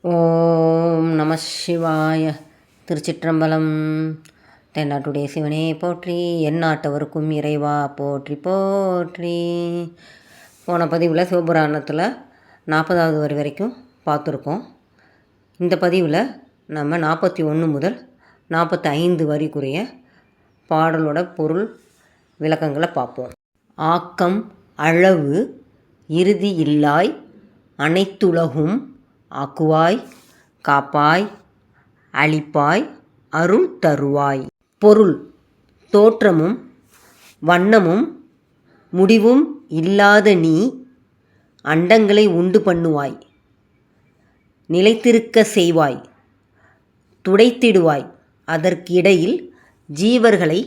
ஓம் நம சிவாய. திருச்சிற்றம்பலம். தென்னாட்டுடைய சிவனே போற்றி, எந்நாட்டவருக்கும் இறைவா போற்றி போற்றி. போன பதிவில் சிவபுராணத்தில் 40வது வரி வரைக்கும் பார்த்துருக்கோம். இந்த பதிவில் நம்ம 41 முதல் 45 வரிக்குரிய பாடலோட பொருள் விளக்கங்களை பார்ப்போம். ஆக்கம் அளவு இறுதி இல்லாய் அனைத்துலகும் ஆக்குவாய் காப்பாய் அளிப்பாய் அருள் தருவாய். பொருள்: தோற்றமும் வண்ணமும் முடிவும் இல்லாத நீ அண்டங்களை உண்டு பண்ணுவாய், நிலைத்திருக்க செய்வாய், துடைத்திடுவாய், அதற்கிடையில் ஜீவர்களை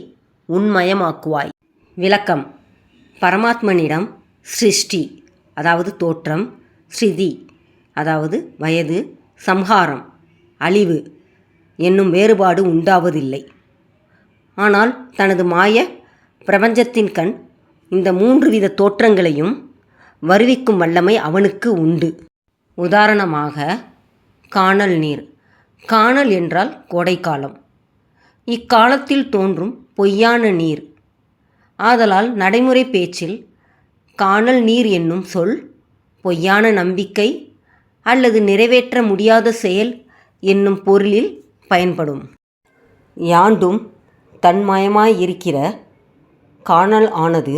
உன்மயமாக்குவாய். விளக்கம்: பரமாத்மனிடம் சிருஷ்டி அதாவது தோற்றம், ஸ்ருதி அதாவது வயது, சம்ஹாரம் அழிவு என்னும் வேறுபாடு உண்டாவதில்லை. ஆனால் தனது மாய பிரபஞ்சத்தின் கண் இந்த 3 வித தோற்றங்களையும் வருவிக்கும் வல்லமை அவனுக்கு உண்டு. உதாரணமாக கானல் நீர். கானல் என்றால் கோடைக்காலம். இக்காலத்தில் தோன்றும் பொய்யான நீர். ஆதலால் நடைமுறை பேச்சில் கானல் நீர் என்னும் சொல் பொய்யான நம்பிக்கை அல்லது நிறைவேற்ற முடியாத செயல் என்னும் பொருளில் பயன்படும். யாண்டும் தன்மயமாயிருக்கிற கானல் ஆனது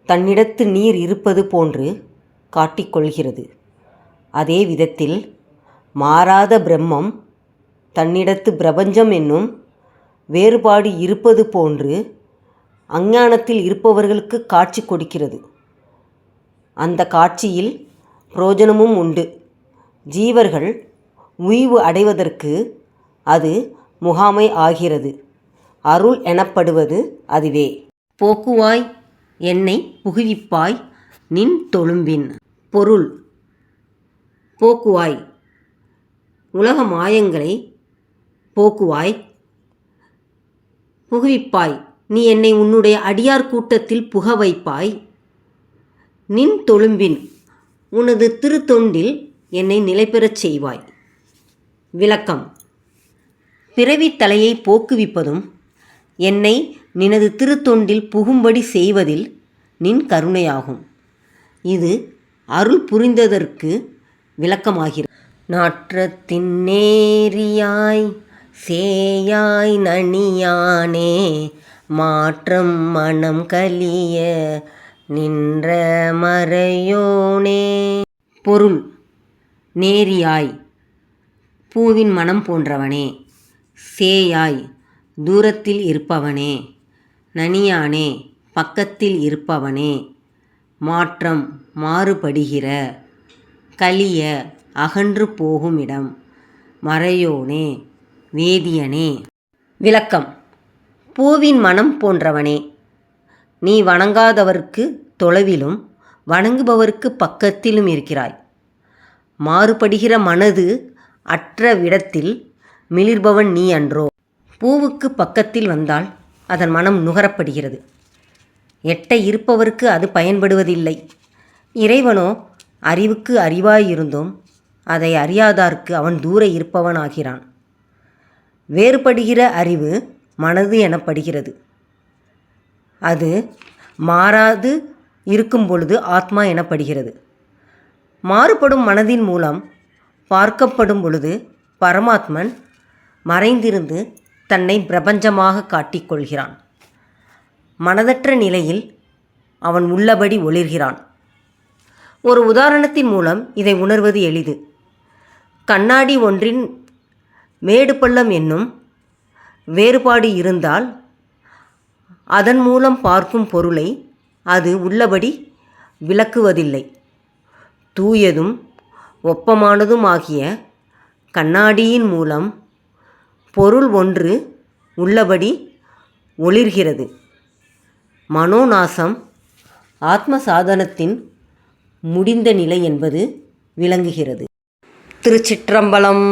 தன்னிடத்து நீர் இருப்பது போன்று காட்டிக்கொள்கிறது. அதே விதத்தில் மாறாத பிரம்மம் தன்னிடத்து பிரபஞ்சம் என்னும் வேறுபாடு இருப்பது போன்று அஞ்ஞானத்தில் இருப்பவர்களுக்கு காட்சி கொடுக்கிறது. அந்த காட்சியில் பிரயோஜனமும் உண்டு. ஜீவர்கள் உய்வு அடைவதற்கு அது முகாமை ஆகிறது. அருள் எனப்படுவது அதுவே. போக்குவாய் என்னை புகுவிப்பாய் நின் தொழும்பின். பொருள்: போக்குவாய் உலக மாயங்களை போக்குவாய், புகுவிப்பாய் நீ என்னை உன்னுடைய அடியார் கூட்டத்தில் புக வைப்பாய், நின் தொழும்பின் உனது திருத்தொண்டில் என்னை நிலைபெறச் செய்வாய். விளக்கம்: பிறவி தலையை போக்குவிப்பதும் என்னை நினது திருத்தொண்டில் புகும்படி செய்வதில் நின் கருணையாகும். இது அருள் புரிந்ததற்கு விளக்கமாகிறது. நாற்றத்தின் நேரியாய் சேயாய் நனியானே மாற்றம் மனம் கலிய நின்ற மறையோனே. பொருள்: நேரியாய் பூவின் மனம் போன்றவனே, சேயாய் தூரத்தில் இருப்பவனே, நனியானே பக்கத்தில் இருப்பவனே, மாற்றம் மாறுபடுகிற, கலிய அகன்று போகும் இடம், மறையோனே வேதியனே. விளக்கம்: பூவின் மனம் போன்றவனே, நீ வணங்காதவருக்கு தொலைவிலும் வணங்குபவருக்கு பக்கத்திலும் இருக்கிறாய். மாறுபடுகிற மனது அற்ற விடத்தில் மிளிர்பவன் நீ அன்றோ. பூவுக்கு பக்கத்தில் வந்தால் அதன் மனம் நுகரப்படுகிறது. எட்ட இருப்பவருக்கு அது பயன்படுவதில்லை. இறைவனோ அறிவுக்கு அறிவாயிருந்தும் அதை அறியாதார்க்கு அவன் தூர இருப்பவன் ஆகிறான். வேறுபடுகிற அறிவு மனது எனப்படுகிறது. அது மாறாது இருக்கும் பொழுது ஆத்மா எனப்படுகிறது. மாறுபடும் மனதின் மூலம் பார்க்கப்படும் பொழுது பரமாத்மன் மறைந்திருந்து தன்னை பிரபஞ்சமாக காட்டிக்கொள்கிறான். மனதற்ற நிலையில் அவன் உள்ளபடி ஒளிர்கிறான். ஒரு உதாரணத்தின் மூலம் இதை உணர்வது எளிது. கண்ணாடி ஒன்றின் மேடு பள்ளம் என்னும் வேறுபாடு இருந்தால் அதன் மூலம் பார்க்கும் பொருளை அது உள்ளபடி விளக்குவதில்லை. தூயதும் ஒப்பமானதுமாகிய கண்ணாடியின் மூலம் பொருள் ஒன்று உள்ளபடி ஒளிர்கிறது. மனோநாசம் ஆத்ம சாதனத்தின் முடிந்த நிலை என்பது விளங்குகிறது. திருச்சிற்றம்பலம்.